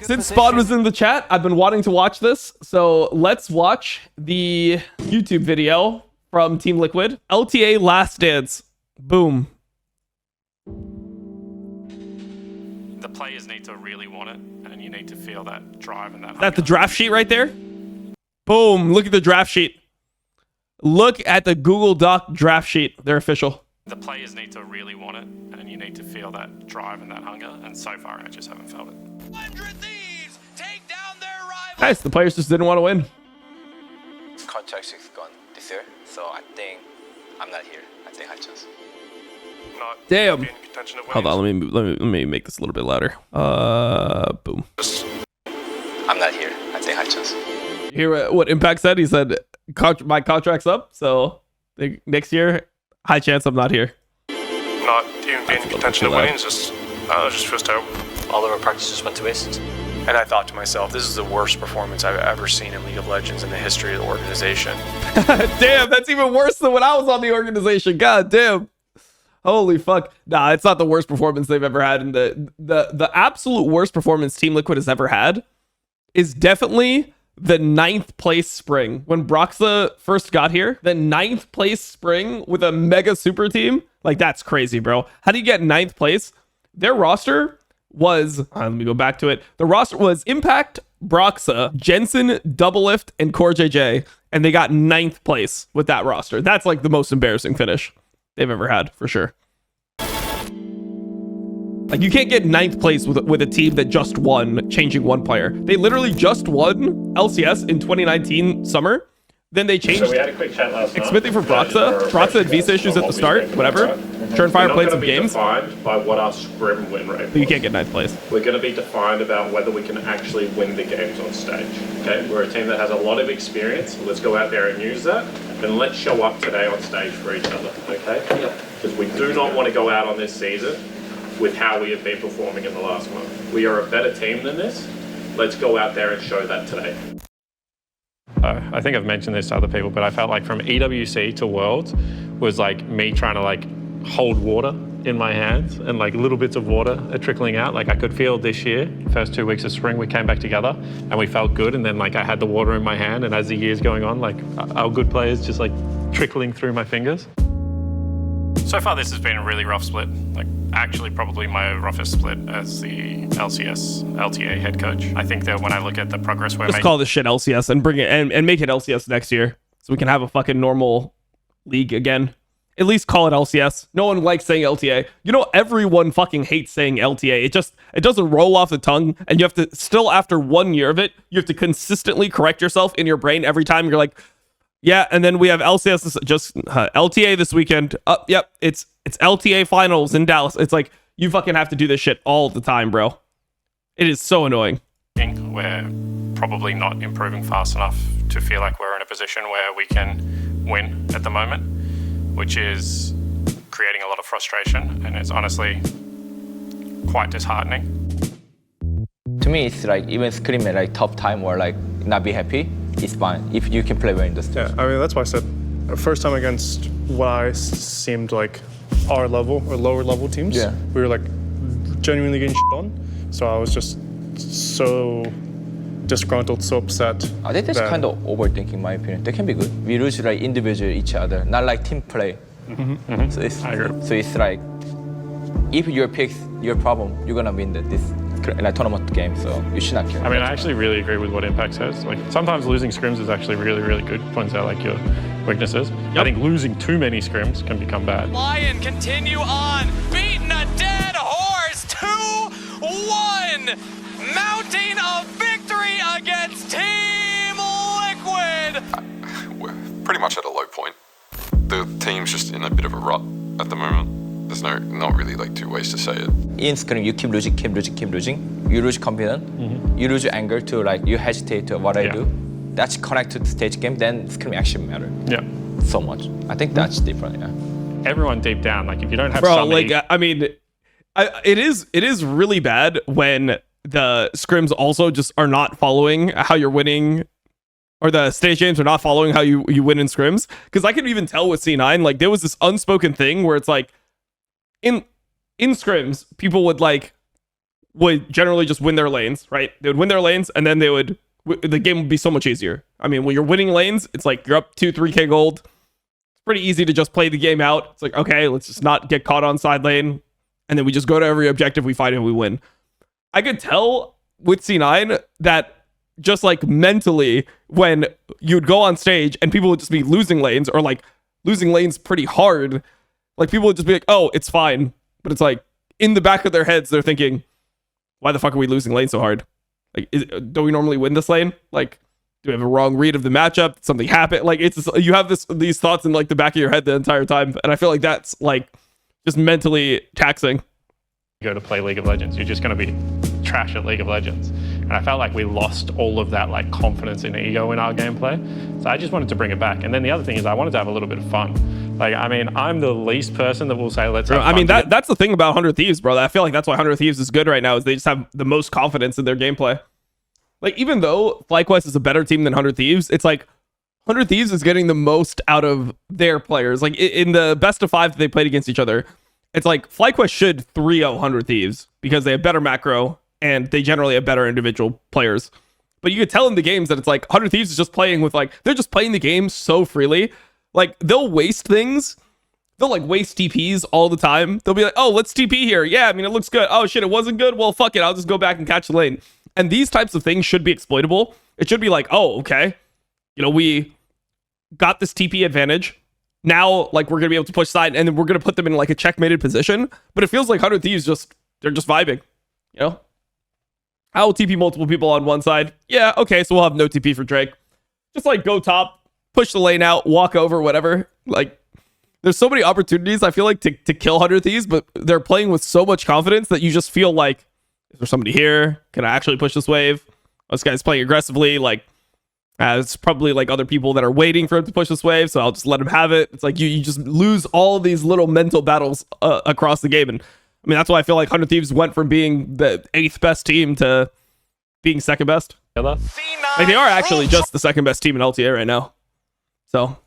Since Spawn was in the chat, I've been wanting to watch this. So let's watch the YouTube video from Team Liquid. LTA Last Dance. Boom. The players need to really want it, and you need to feel that drive and that. Is that the draft sheet right there? Boom. Look at the draft sheet. Look at the Google Doc draft sheet. They're official. The players need to really want it, and you need to feel that drive and that hunger, and so far I just haven't felt it. 100 Thieves take down their rival. Nice. The players just didn't want to win. Contract is gone this year, so I think I'm not here. I think I just. Not Damn. be in contention to Hold on. wins. Let me make this a little bit louder. Boom. I'm not here. I think I just. You hear what Impact said? He said, my contract's up, so next year, high chance I'm not here. Not even being in contention to win, just feels terrible. All of our practices went to waste. And I thought to myself, this is the worst performance I've ever seen in League of Legends in the history of the organization. Damn, that's even worse than when I was on the organization. God damn. Holy fuck. Nah, it's not the worst performance they've ever had. And the absolute worst performance Team Liquid has ever had is definitely the 9th place spring. When Broxa first got here, the 9th place spring with a mega super team, like that's crazy, bro. How do you get 9th place? Their roster was, let me go back to it. The roster was Impact, Broxa, Jensen, Doublelift, and Core JJ, and they got 9th place with that roster. That's like the most embarrassing finish they've ever had, for sure. Like, you can't get 9th place with a team that just won, changing one player. They literally just won LCS in 2019 summer. Then they changed. So we had a quick chat last night. Smithing for Broxa. Broxa had visa issues at the start, whatever. Turnfire played some games. We're not going to be defined by what our scrim win rate was. But you can't get 9th place. We're going to be defined about whether we can actually win the games on stage. Okay, we're a team that has a lot of experience. So let's go out there and use that. And let's show up today on stage for each other. Okay? Because we do not want to go out on this season with how we have been performing in the last month. We are a better team than this. Let's go out there and show that today. I think I've mentioned this to other people, but I felt like from EWC to Worlds was like me trying to like hold water in my hands, and like little bits of water are trickling out. Like I could feel this year, first 2 weeks of spring, we came back together and we felt good. And then like I had the water in my hand, and as the year's going on, like our good players just like trickling through my fingers. So far, this has been a really rough split. Like, actually, probably my roughest split as the LTA head coach. I think that when I look at the progress we're Just making, call this shit LCS and bring it and make it LCS next year, so we can have a fucking normal league again. At least call it LCS. No one likes saying LTA. You know, everyone fucking hates saying LTA. It doesn't roll off the tongue, and you have to still, after 1 year of it, you have to consistently correct yourself in your brain every time. You're like, yeah, and then we have LCS, just LTA this weekend. Yep, it's LTA finals in Dallas. It's like, you fucking have to do this shit all the time, bro. It is so annoying. we're probably not improving fast enough to feel like we're in a position where we can win at the moment, which is creating a lot of frustration, and it's honestly quite disheartening. To me, it's like even scream at like tough time or like not be happy, it's fine if you can play well in the stage. Yeah, I mean, that's why I said first time against what I seemed like our level or lower level teams, yeah, we were like genuinely getting shit on. So I was just so disgruntled, so upset. I think that's kind of overthinking, in my opinion. They can be good. We lose like individual each other, not like team play. So it's like if your picks your problem, you're gonna win this like tournament game. So you should not care. I mean, I actually really agree with what Impact says. Like sometimes losing scrims is actually really, really good. Points out like your weaknesses. Yep. I think losing too many scrims can become bad. Lion continue on, beating a dead horse, 2-1, mounting a victory against Team Liquid. We're pretty much at a low point. The team's just in a bit of a rut at the moment. There's not really like two ways to say it. In scrim, you keep losing. You lose confidence. You lose your anger to like you hesitate to what I do. That's connected to the stage game. Then scrim actually matter. Yeah. So much. I think that's different. Yeah. Everyone deep down, like if you don't have like I mean, it is really bad when the scrims also just are not following how you're winning, or the stage games are not following how you win in scrims. Because I can even tell with C9, like there was this unspoken thing where it's like in scrims, people would like would generally just win their lanes, right? They would win their lanes, and then the game would be so much easier. I mean, when you're winning lanes, it's like you're up 2-3k gold. It's pretty easy to just play the game out. It's like, okay, let's just not get caught on side lane, and then we just go to every objective we find and we win. I could tell with C9 that just like mentally, when you'd go on stage and people would just be losing lanes, or like losing lanes pretty hard, like people would just be like, oh, it's fine. But it's like in the back of their heads, they're thinking, why the fuck are we losing lane so hard? Like, don't we normally win this lane? Like, do we have a wrong read of the matchup? Did something happen? Like, it's just, you have these thoughts in like the back of your head the entire time. And I feel like that's like just mentally taxing. Go to play League of Legends, you're just going to be trash at League of Legends. And I felt like we lost all of that like confidence and ego in our gameplay. So I just wanted to bring it back. And then the other thing is I wanted to have a little bit of fun. Like, I mean, I'm the least person that will say, let's have fun. I mean, that's the thing about 100 Thieves, bro. I feel like that's why 100 Thieves is good right now, is they just have the most confidence in their gameplay. Like, even though FlyQuest is a better team than 100 Thieves, it's like 100 Thieves is getting the most out of their players. Like, in the best of 5 that they played against each other, it's like FlyQuest should 3-0 100 Thieves because they have better macro and they generally have better individual players. But you could tell in the games that it's like 100 Thieves is just playing with like, they're just playing the game so freely. Like, they'll waste things. They'll like waste TPs all the time. They'll be like, oh, let's TP here. Yeah, I mean, it looks good. Oh shit, it wasn't good. Well, fuck it. I'll just go back and catch the lane. And these types of things should be exploitable. It should be like, oh, okay, you know, we got this TP advantage. Now, like, we're gonna be able to push side, and then we're gonna put them in like a checkmated position. But it feels like 100 Thieves they're just vibing, you know. I will TP multiple people on one side. Yeah, okay, so we'll have no TP for Drake. Just like go top, push the lane out, walk over, whatever. Like, there's so many opportunities, I feel like, to kill 100 Thieves, but they're playing with so much confidence that you just feel like, is there somebody here? Can I actually push this wave? Oh, this guy's playing aggressively. Like, it's probably like other people that are waiting for him to push this wave, so I'll just let him have it. It's like you just lose all these little mental battles across the game. And I mean, that's why I feel like 100 Thieves went from being the 8th best team to being 2nd best. Like, they are actually just the 2nd best team in LTA right now. So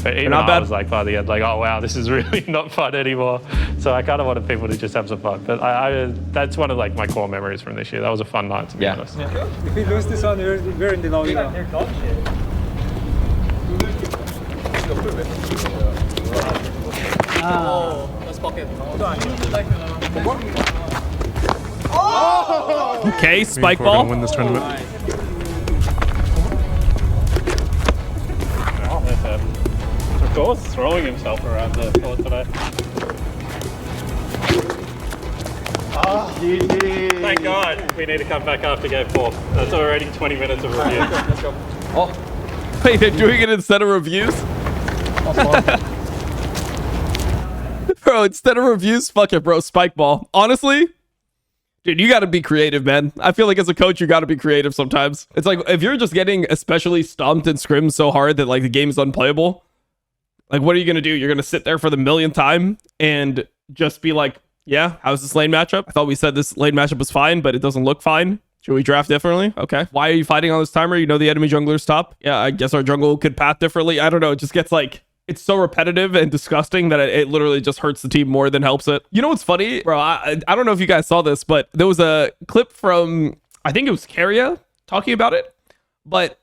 but even not bad. I was like by the end, like, oh wow, this is really not fun anymore. So I kind of wanted people to just have some fun. But I that's one of like my core memories from this year. That was a fun night, to be honest. Yeah. If we lose this one, we're in the lobby now. Okay, spike ball. Win this tournament. Of course, throwing himself around the floor today. Thank God. We need to come back after game 4. That's already 20 minutes of review. Let's go. Wait, they're doing it instead of reviews? Bro, instead of reviews, fuck it, bro. Spike ball. Honestly, dude, you gotta be creative, man. I feel like as a coach, you gotta be creative sometimes. It's like, if you're just getting especially stomped and scrimmed so hard that like the game is unplayable, like, what are you gonna do? You're gonna sit there for the millionth time and just be like, yeah, how's this lane matchup? I thought we said this lane matchup was fine, but it doesn't look fine. Should we draft differently? Okay. Why are you fighting on this timer? You know the enemy jungler's top. Yeah, I guess our jungle could path differently. I don't know. It just gets like, it's so repetitive and disgusting that it literally just hurts the team more than helps it. You know what's funny? Bro, I don't know if you guys saw this, but there was a clip from, I think it was Carrier talking about it, but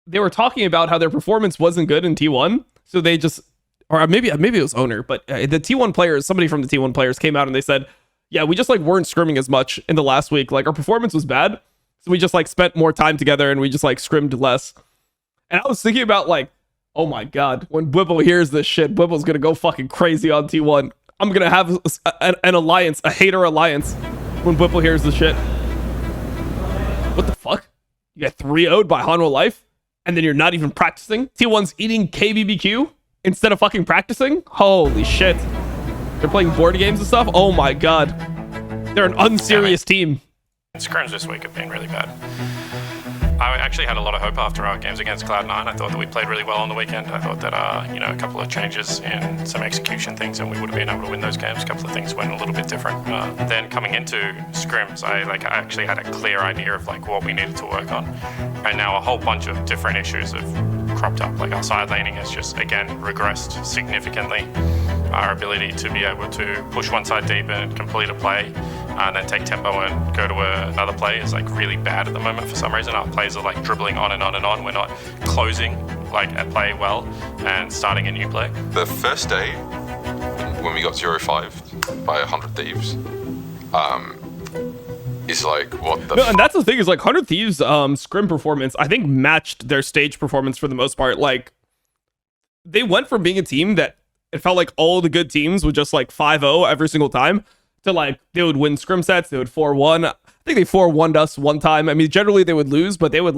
they were talking about how their performance wasn't good in T1. So they just, or maybe it was Owner, but the T1 players, somebody from the T1 players came out and they said, yeah, we just like weren't scrimming as much in the last week. Like, our performance was bad. So we just like spent more time together and we just like scrimmed less. And I was thinking about like, oh my God, when Bwibble hears this shit, Bwibble's gonna go fucking crazy on T1. I'm gonna have an alliance, a hater alliance, when Bwibble hears this shit. What the fuck? You got 3-0'd by Hanwha Life, and then you're not even practicing? T1's eating KBBQ instead of fucking practicing? Holy shit. They're playing board games and stuff? Oh my God. They're an unserious team. Scrims this week have been really bad. I actually had a lot of hope after our games against Cloud9. I thought that we played really well on the weekend. I thought that, a couple of changes in some execution things and we would have been able to win those games. A couple of things went a little bit different. Then coming into scrims, I actually had a clear idea of like what we needed to work on. And now a whole bunch of different issues have cropped up. Like, our side laning has just, again, regressed significantly. Our ability to be able to push one side deep and complete a play and then take tempo and go to another play is like really bad at the moment for some reason. Our plays are like dribbling on and on and on. We're not closing like a play well and starting a new play. The first day when we got 0-5 by 100 Thieves, is like what the no, and that's the thing is like 100 Thieves scrim performance I think matched their stage performance for the most part. Like they went from being a team that it felt like all the good teams would just like 5-0 every single time to like they would win scrim sets, they would 4-1. I think they 4-1'd us one time. I mean generally they would lose, but they would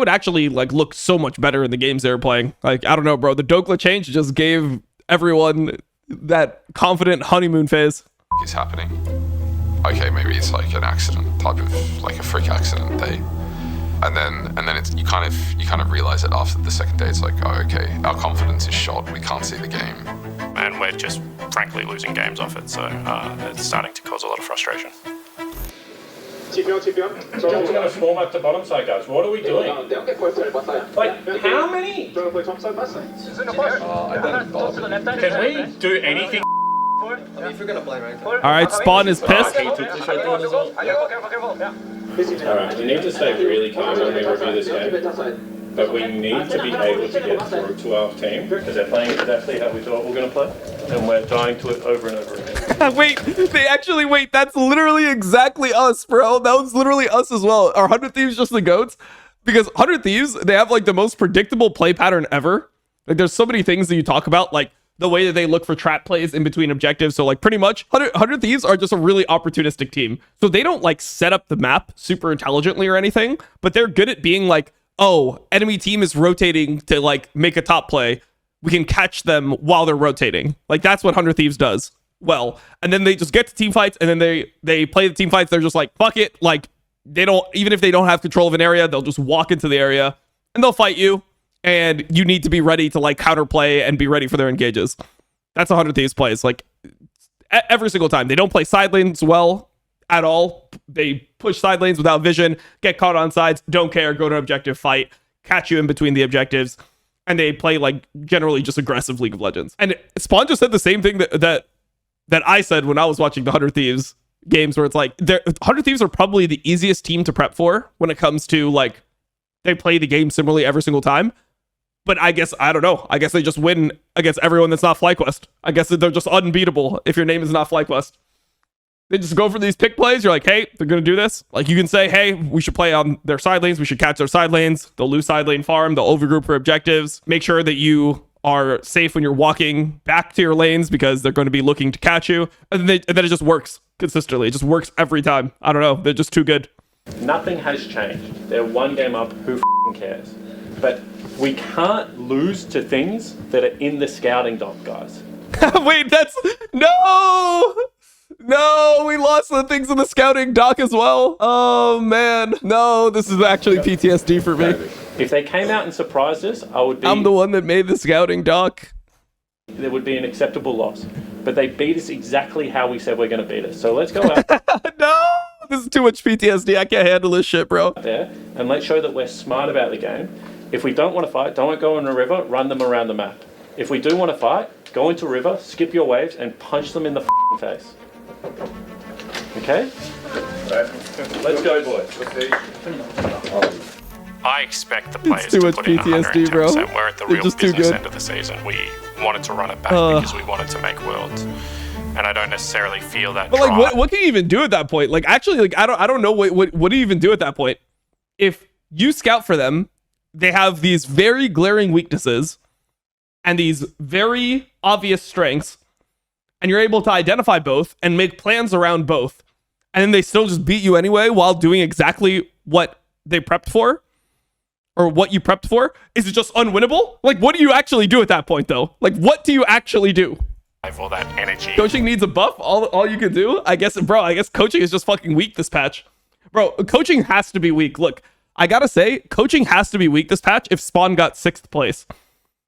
actually like look so much better in the games they were playing. Like I don't know, bro, the Dokla change just gave everyone that confident honeymoon phase. is happening. Okay, maybe it's like an accident type of like a freak accident day, and then it's you kind of realize it after the second day. It's like, oh, okay, our confidence is shot. We can't see the game, and we're just frankly losing games off it. So it's starting to cause a lot of frustration. TPO. So we're going to swarm up to bottom side, guys. What are we doing? Like, how many? I don't Can we do anything? All right, Spawn is pissed. Alright, we need to stay really calm when we review this game. But we need to be able to get through to our team because they're playing exactly how we thought we were going to play. And we're dying to it over and over again. Wait, that's literally exactly us, bro. That was literally us as well. Are 100 Thieves just the GOATs? Because 100 Thieves, they have like the most predictable play pattern ever. Like there's so many things that you talk about, like the way that they look for trap plays in between objectives. So like pretty much 100 Thieves are just a really opportunistic team. So they don't like set up the map super intelligently or anything, but they're good at being like, oh, enemy team is rotating to like make a top play. We can catch them while they're rotating. Like that's what 100 Thieves does well. And then they just get to team fights and then they play the team fights. They're just like, fuck it. Like they don't, even if they don't have control of an area, they'll just walk into the area and they'll fight you. And you need to be ready to like counterplay and be ready for their engages. That's 100 Thieves plays. Like every single time. They don't play side lanes well at all. They push side lanes without vision, get caught on sides, don't care, go to an objective, fight, catch you in between the objectives. And they play like generally just aggressive League of Legends. And Spawn just said the same thing that I said when I was watching the 100 Thieves games, where it's like 100 Thieves are probably the easiest team to prep for when it comes to like they play the game similarly every single time. But I guess, I don't know. I guess they just win against everyone that's not FlyQuest. I guess they're just unbeatable if your name is not FlyQuest. They just go for these pick plays. You're like, hey, they're going to do this. Like you can say, hey, we should play on their side lanes. We should catch their side lanes. They'll lose side lane farm. They'll overgroup for objectives. Make sure that you are safe when you're walking back to your lanes because they're going to be looking to catch you. And then it just works consistently. It just works every time. I don't know. They're just too good. Nothing has changed. They're one game up. Who f***ing cares? But we can't lose to things that are in the scouting doc, guys. Wait, that's... No, we lost the things in the scouting doc as well. Oh, man. No, this is actually PTSD for me. If they came out and surprised us, I'm the one that made the scouting doc. There would be an acceptable loss. But they beat us exactly how we said we're going to beat us. So let's go out No, this is too much PTSD. I can't handle this shit, bro. there and let's show that we're smart about the game. If we don't want to fight, don't go in a river, run them around the map. If we do want to fight, go into a river, skip your waves, and punch them in the face. Okay? Let's go, boys. I expect the players too to much put in PTSD, 110%. bro. We're at the They're real just too business good. end of the season. We wanted to run it back because we wanted to make worlds. And I don't necessarily feel that But like, drive. what can you even do at that point? Like, actually, like, I don't know what do you even do at that point? If you scout for them, they have these very glaring weaknesses and these very obvious strengths, and you're able to identify both and make plans around both, and then they still just beat you anyway while doing exactly what they prepped for, or what you prepped for. Is it just unwinnable? Like, what do you actually do at that point, though? Like, what do you actually do? All that energy. Coaching needs a buff. All you can do, I guess, bro. I guess coaching is just fucking weak this patch, bro. Coaching has to be weak. Look, I gotta say, coaching has to be weak this patch. If Spawn got 6th place,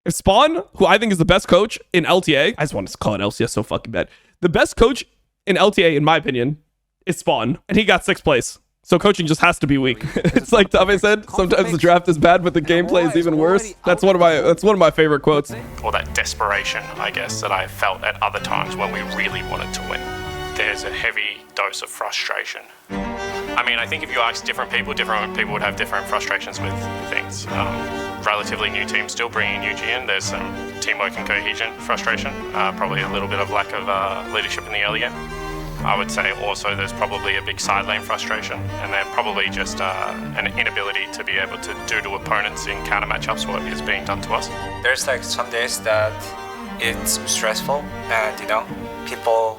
if Spawn, who I think is the best coach in LTA, I just want to call it LCS so fucking bad. The best coach in LTA, in my opinion, is Spawn, and he got 6th place. So coaching just has to be weak. It's like Tame said, sometimes the draft is bad, but the gameplay is even worse. That's one of my favorite quotes. Or that desperation, I guess, that I felt at other times when we really wanted to win. There's a heavy dose of frustration. I mean, I think if you ask different people would have different frustrations with things. Relatively new team still bringing Yuji in, there's some teamwork and cohesion frustration, probably a little bit of lack of leadership in the early game. I would say also there's probably a big side lane frustration, and then probably just an inability to be able to do to opponents in counter matchups what is being done to us. There's like some days that it's stressful, and you know, people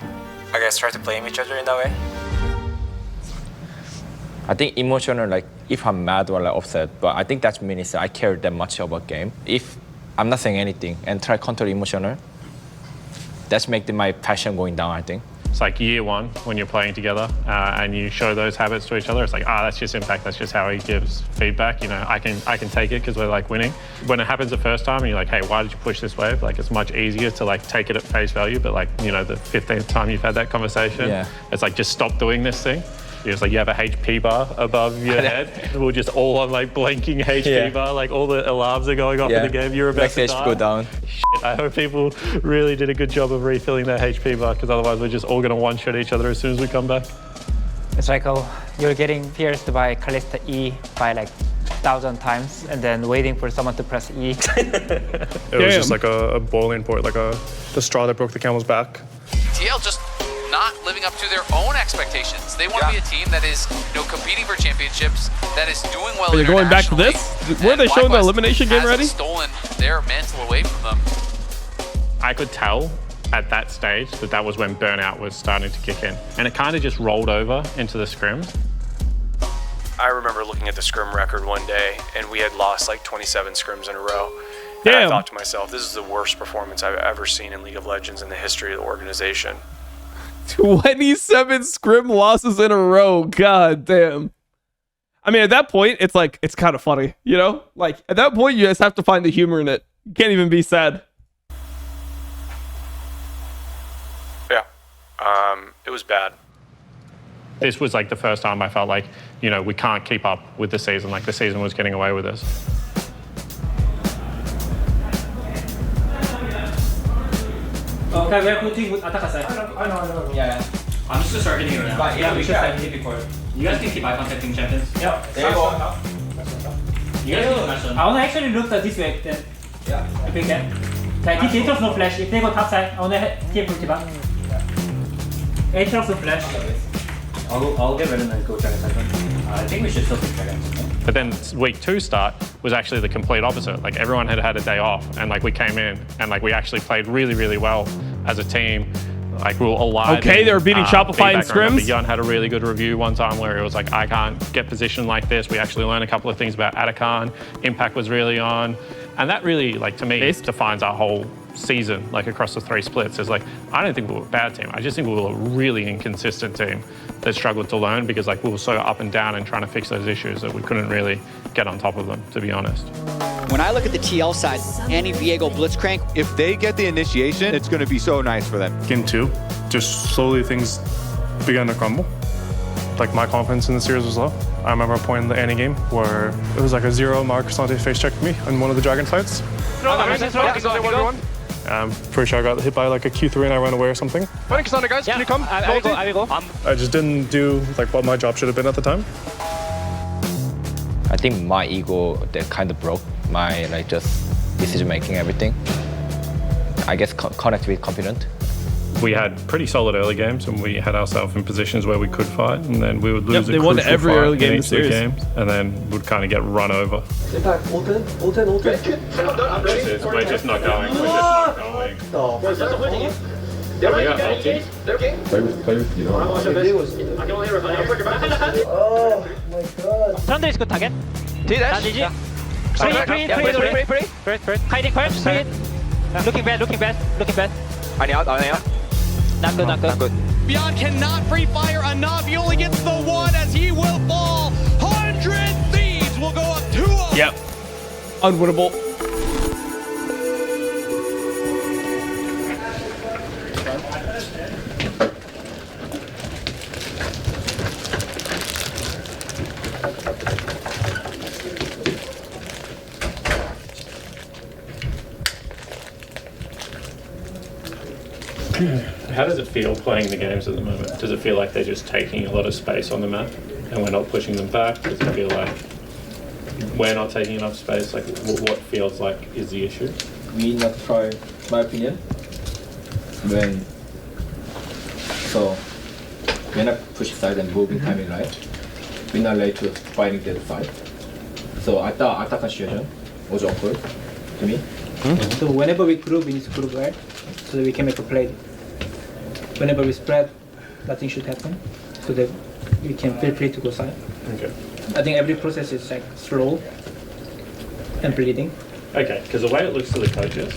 I guess try to blame each other in that way. I think emotional, like if I'm mad or like upset, but I think that means I care that much about game. If I'm not saying anything and try control emotional, that's making my passion going down, I think. It's like year one when you're playing together and you show those habits to each other. It's like, that's just Impact. That's just how he gives feedback. You know, I can take it because we're like winning. When it happens the first time and you're like, hey, why did you push this wave? Like, it's much easier to like take it at face value. But like, you know, the 15th time you've had that conversation, it's like, just stop doing this thing. It's like you have a HP bar above your head. We're just all on like blinking HP bar. Like all the alarms are going off in the game. You're about to die. Go down. Shit, I hope people really did a good job of refilling that HP bar, because otherwise we're just all going to one-shot each other as soon as we come back. It's like, oh, you're getting pierced by Kalista E by like 1,000 times and then waiting for someone to press E. It was just like a boiling point, like the straw that broke the camel's back. TL just not living up to their own expectations. They want to be a team that is, you know, competing for championships, that is doing well. You're going back to this? Were they showing the elimination game already? Stolen their mantle away from them. I could tell at that stage that was when burnout was starting to kick in, and it kind of just rolled over into the scrims. I remember looking at the scrim record one day, and we had lost like 27 scrims in a row. Damn. And I thought to myself, this is the worst performance I've ever seen in League of Legends in the history of the organization. 27 scrim losses in a row. God damn. I mean, at that point, it's like, it's kind of funny, you know? Like, at that point, you just have to find the humor in it. You can't even be sad. Yeah. It was bad. This was like the first time I felt like, you know, we can't keep up with the season. Like the season was getting away with us. Okay, we're putting with attack aside. I know. Yeah. I'm just gonna start hitting it now. Yeah, we should have hit before. You guys can keep eye contacting champions. Yeah. There you go. You guys can smash them. I wanna actually look at this way then. Yeah. If we can. Okay, this Aatrox no flash. If they go top side, I wanna keep ulti. Aatrox no flash. I'll get rid of them and go Dragon Cyclone. I think we should still take Dragon. But then week 2 start was actually the complete opposite. Like everyone had had a day off, and like we came in and like we actually played really, really well as a team. Like we were alive. Okay, they were beating Shopify in scrims. Jan had a really good review one time where it was like, I can't get positioned like this. We actually learned a couple of things about Atakan. Impact was really on. And that really, like to me, defines our whole season, like across the 3 splits. Is like, I don't think we were a bad team. I just think we were a really inconsistent team that struggled to learn, because like we were so up and down and trying to fix those issues that we couldn't really get on top of them, to be honest. When I look at the TL side, Annie, Viego, Blitzcrank, if they get the initiation, it's going to be so nice for them. Game 2, just slowly things began to crumble. Like my confidence in the series was low. I remember a point in the Annie game where it was like a 0 Mark Sante face checked me in one of the Dragon fights. I'm pretty sure I got hit by like a Q3 and I ran away or something. Fighting Cassandra, guys, can you come? I will go. I just didn't do like what my job should have been at the time. I think my ego that kind of broke my like just decision making, everything. I guess connect with confident. We had pretty solid early games, and we had ourselves in positions where we could fight, and then we would lose a they won crucial every fight early game in in the each of the series. games, and then would kind of get run over. Impact, ult 10. We're just not going. We're just not going. They're okay. Play with, you know. Oh my god. Thunder is good target. T-dash. Pre. Hiding first. Pre. Looking bad. Any out. Not good. Beyond cannot free fire enough. He only gets the 1 as he will fall. 100 Thieves will go up 2-0. Yep. Unwinnable. How does it feel playing the games at the moment? Does it feel like they're just taking a lot of space on the map and we're not pushing them back? Does it feel like we're not taking enough space? Like what feels like is the issue? We not try, my opinion. When I push side and moving timing right, we're not late to fighting that fight. So I thought attack situation was awkward to me. So whenever we group, we need to group right, so that we can make a play. Whenever we spread, nothing should happen, so that we can feel free to go side. Okay. I think every process is like slow and bleeding. Okay, because the way it looks to the coaches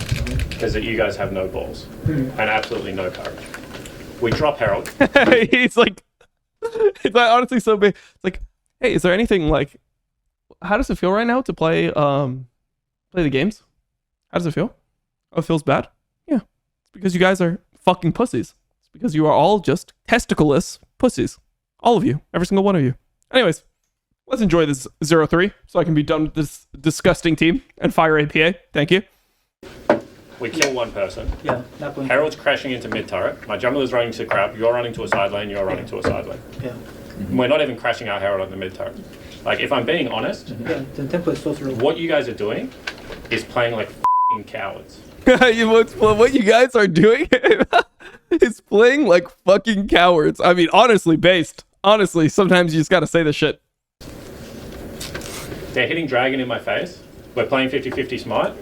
is that you guys have no balls and absolutely no courage. We drop Herald. He's like, it's like honestly so big. It's like, hey, is there anything like, how does it feel right now to play the games? How does it feel? Oh, it feels bad? Yeah. It's because you guys are fucking pussies. It's because you are all just testicleless pussies. All of you. Every single one of you. Anyways, let's enjoy this 0-3 so I can be done with this disgusting team and fire APA. Thank you. We kill one person. Yeah, not going. Harold's crashing into mid turret. My jungler's running to crab. You're running to a side lane. You're running to a side lane. Yeah. We're not even crashing our Herald on the mid turret. Like, if I'm being honest, Yeah, the tempo is so slow. what you guys are doing is playing like f***ing cowards. What you guys are doing is playing like fucking cowards. I mean, honestly, based. Honestly, sometimes you just gotta say this shit. They're hitting dragon in my face. We're playing 50-50 smite.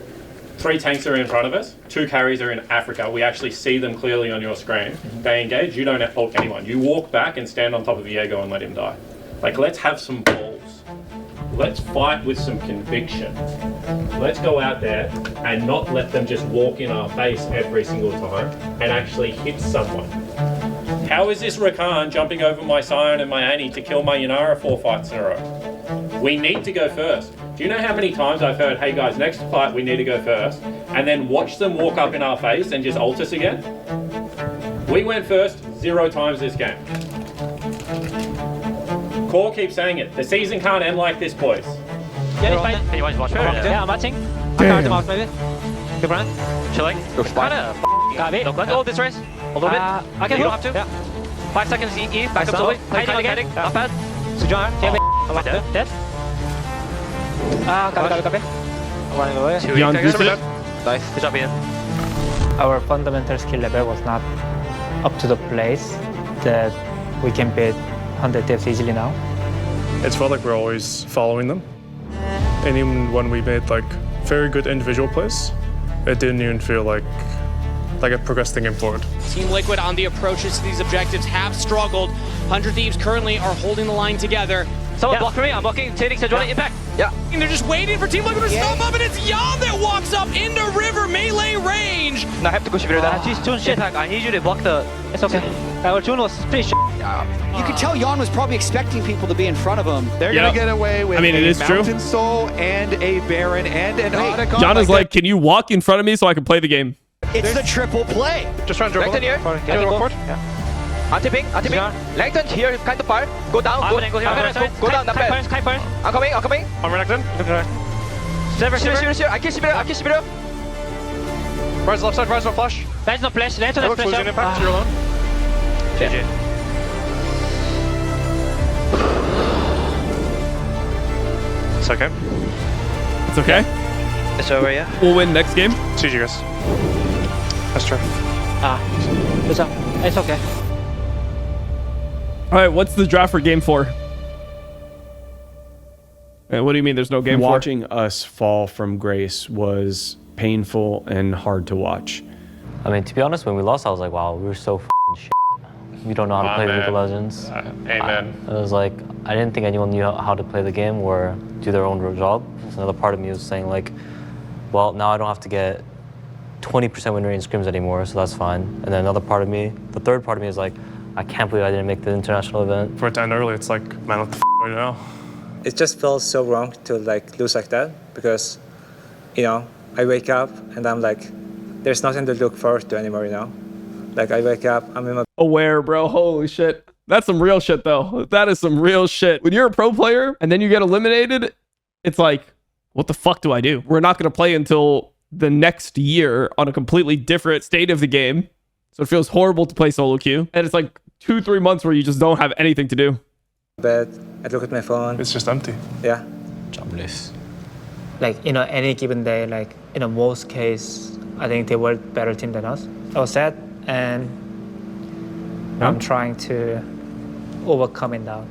3 tanks are in front of us. 2 carries are in Africa. We actually see them clearly on your screen. They engage. You don't ult anyone. You walk back and stand on top of Viego and let him die. Like, let's have some balls. Let's fight with some conviction. Let's go out there and not let them just walk in our face every single time and actually hit someone. How is this Rakan jumping over my Sion and my Annie to kill my Yanara 4 fights in a row? We need to go first. Do you know how many times I've heard, hey guys, next fight we need to go first, and then watch them walk up in our face and just ult us again? We went first 0 times this game. Core keeps saying it. The season can't end like this, boys. Yeah, fine. Can you watch Yeah, I'm watching. I can out maybe. Good run. Chilling. Kinda got Look, let's hold this race. A little bit. I can. You don't have to. Yeah. 5 seconds E. Back up slowly. Hiding. Not bad. Sujan. I'm dead. Copy. I'm running away. Nice. Good job, Ian. Our fundamental skill level was not up to the place that we can beat 100 depths easily now. It's felt like we're always following them. And even when we made like very good individual plays, it didn't even feel like a progressed the game forward. Team Liquid on the approaches to these objectives have struggled. 100 Thieves currently are holding the line together. Someone block for me, I'm blocking. Tadix is running impact. Yeah. And they're just waiting for Team Liquid to stop up, and it's Yan that walks up into River melee range. No, I have to go Rivera. I need you to block the... It's okay. Our June was pretty shit. You could tell Yan was probably expecting people to be in front of him. They're going to get away with it is true. Mountain Soul and a Baron and an Otacon. John is like, can you walk in front of me so I can play the game? It's the triple play. Just try and dribble. Langton here. Can you forward? Anti-ping. Langton here, kind of fire. Go down. Go down. Not bad. I'm coming. I'm Langton. Shiver. I kill Shiver. Rise left side, rise no flash. There's no flash. Langton has flash. Impact, you're alone. GG. It's okay. It's okay. It's over, yeah. We'll win next game. GG guys. Let's try. Good job. It's okay. All right, what's the draft for game 4? What do you mean there's no game 4? Watching us fall from grace was painful and hard to watch. I mean, to be honest, when we lost, I was like, wow, we're so f***ing shit. We don't know how to play League of Legends. Amen. It was like, I didn't think anyone knew how to play the game or do their own job. So another part of me was saying like, well, now I don't have to get 20% win rate in scrims anymore, so that's fine. And then another part of me, the third part of me is like, I can't believe I didn't make the international event. For it to end early, it's like, man, what the f right now? It just feels so wrong to like lose like that because, you know, I wake up and I'm like, there's nothing to look forward to anymore, you know? Like I wake up, I'm in my... Aware, bro. Holy shit. That's some real shit, though. That is some real shit. When you're a pro player and then you get eliminated, it's like, what the fuck do I do? We're not going to play until the next year on a completely different state of the game. So it feels horrible to play solo queue. And it's like 2-3 months where you just don't have anything to do. Bed, I look at my phone. It's just empty. Yeah. Jobless. Like, any given day, like, most case, I think they were better team than us. I was sad, and I'm trying to overcome it now.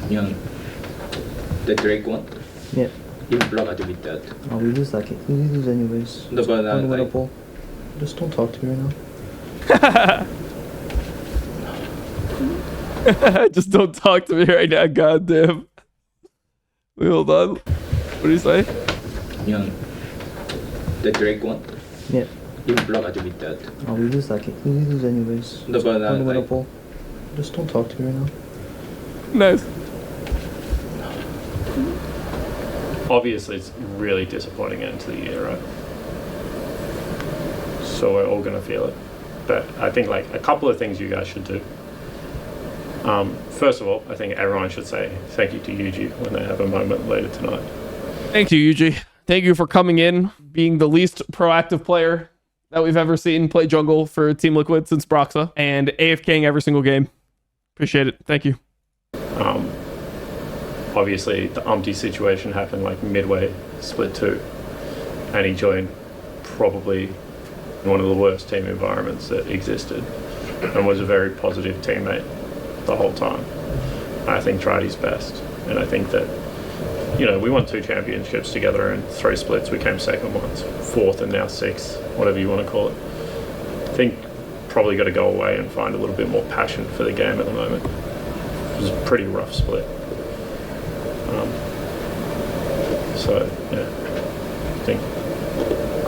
Young, the Drake one? Yeah. Even block to beat that. Oh, we lose like it. We lose anyways. No, but like, just don't talk to me right now. Just don't talk to me right now, goddamn. Wait, hold on. What do you say? Young, the Drake one? Yeah. Even block to beat that. Oh, we lose like it. We lose anyways. No, but like, just don't talk to me right now. Nice. Obviously, it's really disappointing end to the year, right? So we're all gonna feel it. But I think like a couple of things you guys should do. First of all, I think everyone should say thank you to Yuji when they have a moment later tonight. Thank you, Yuji. Thank you for coming in, being the least proactive player that we've ever seen play jungle for Team Liquid since Broxa, and AFKing every single game. Appreciate it. Thank you. Obviously, the Umpty situation happened like midway split 2, and he joined probably one of the worst team environments that existed, and was a very positive teammate the whole time. I think tried his best, and I think that, we won 2 championships together and 3 splits. We came second once, 4th, and now 6th, whatever you want to call it. I think probably got to go away and find a little bit more passion for the game at the moment. It was a pretty rough split. So yeah, I think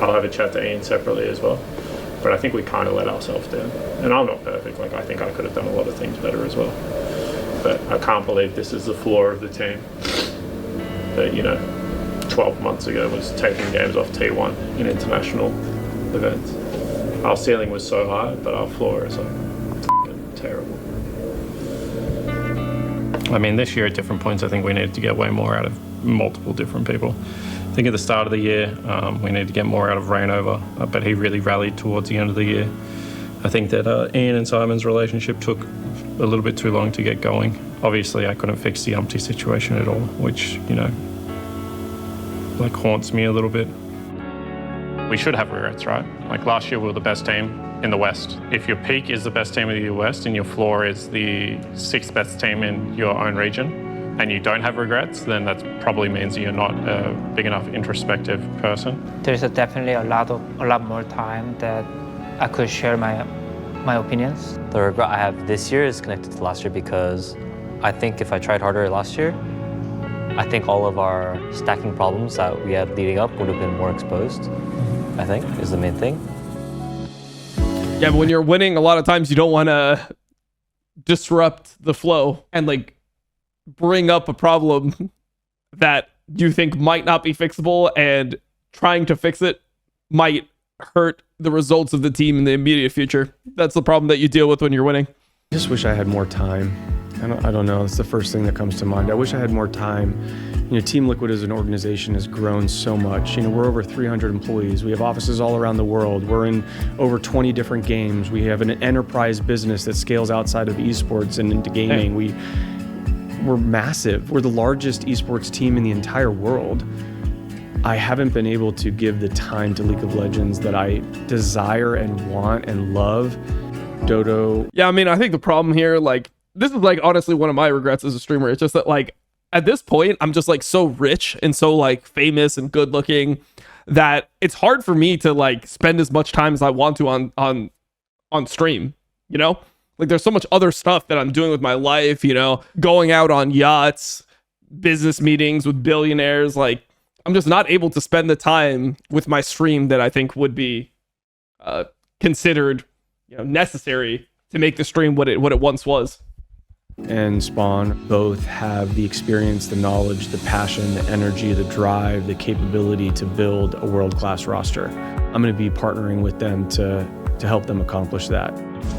I'll have a chat to Ian separately as well. But I think we kind of let ourselves down. And I'm not perfect. Like, I think I could have done a lot of things better as well. But I can't believe this is the flaw of the team. That, 12 months ago was taking games off T1 in international events. Our ceiling was so high, but our floor is terrible. I mean, this year at different points, I think we needed to get way more out of multiple different people. I think at the start of the year, we needed to get more out of Rainover, but he really rallied towards the end of the year. I think that Ian and Simon's relationship took a little bit too long to get going. Obviously, I couldn't fix the Umpty situation at all, which, haunts me a little bit. We should have regrets, right? Like last year, we were the best team in the West. If your peak is the best team in the West and your floor is the 6th best team in your own region, and you don't have regrets, then that probably means you're not a big enough introspective person. There's definitely a lot more time that I could share my opinions. The regret I have this year is connected to last year because I think if I tried harder last year, I think all of our stacking problems that we had leading up would have been more exposed, I think, is the main thing. Yeah, but when you're winning, a lot of times you don't want to disrupt the flow and bring up a problem that you think might not be fixable, and trying to fix it might hurt the results of the team in the immediate future. That's the problem that you deal with when you're winning. I just wish I had more time. I don't know. It's the first thing that comes to mind. I wish I had more time. Team Liquid as an organization has grown so much. We're over 300 employees. We have offices all around the world. We're in over 20 different games. We have an enterprise business that scales outside of esports and into gaming. We're massive. We're the largest esports team in the entire world. I haven't been able to give the time to League of Legends that I desire and want and love. Dodo. Yeah, I think the problem here, this is honestly one of my regrets as a streamer. It's just that at this point, I'm just so rich and so famous and good looking that it's hard for me to spend as much time as I want to on stream, there's so much other stuff that I'm doing with my life, going out on yachts, business meetings with billionaires. I'm just not able to spend the time with my stream that I think would be considered, necessary to make the stream what it once was. And Spawn both have the experience, the knowledge, the passion, the energy, the drive, the capability to build a world-class roster. I'm going to be partnering with them to help them accomplish that.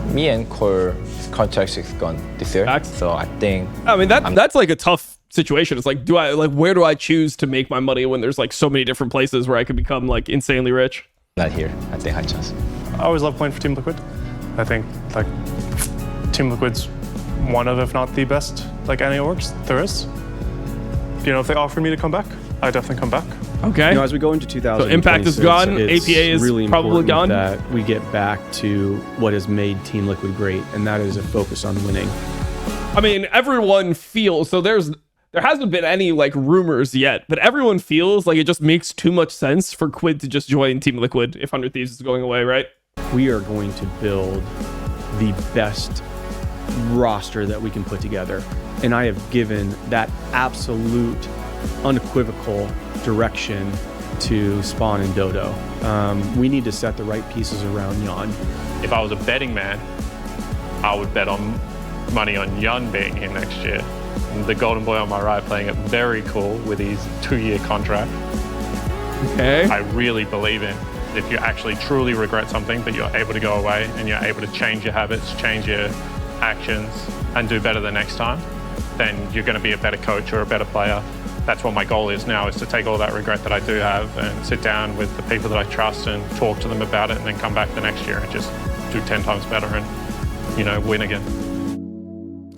Me and Core contract is gone this year, so I think... that's a tough situation. It's like, where do I choose to make my money when there's like so many different places where I could become like insanely rich? Not here. I think high chance. I always love playing for Team Liquid. I think like Team Liquid's one of, if not the best, like NA orgs there is. You know, if they offered me to come back, I'd definitely come back. Okay. You know, as we go into 2026, so Impact is gone, it's APA is really probably gone. That we get back to what has made Team Liquid great, and that is a focus on winning. I mean, everyone feels, so there hasn't been any like rumors yet, but everyone feels like it just makes too much sense for Quid to just join Team Liquid if 100 Thieves is going away, right? We are going to build the best roster that we can put together, and I have given that absolute unequivocal direction to Spawn and Dodo. We need to set the right pieces around Yan. If I was a betting man, I would bet on money on Yan being here next year. The golden boy on my right playing it very cool with his 2-year contract. Okay. I really believe in if you actually truly regret something, but you're able to go away and you're able to change your habits, change your actions, and do better the next time, then you're going to be a better coach or a better player. That's what my goal is now, is to take all that regret that I do have and sit down with the people that I trust and talk to them about it, and then come back the next year and just do 10 times better and, you know, win again.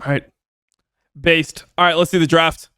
All right. Based. All right, let's see the draft.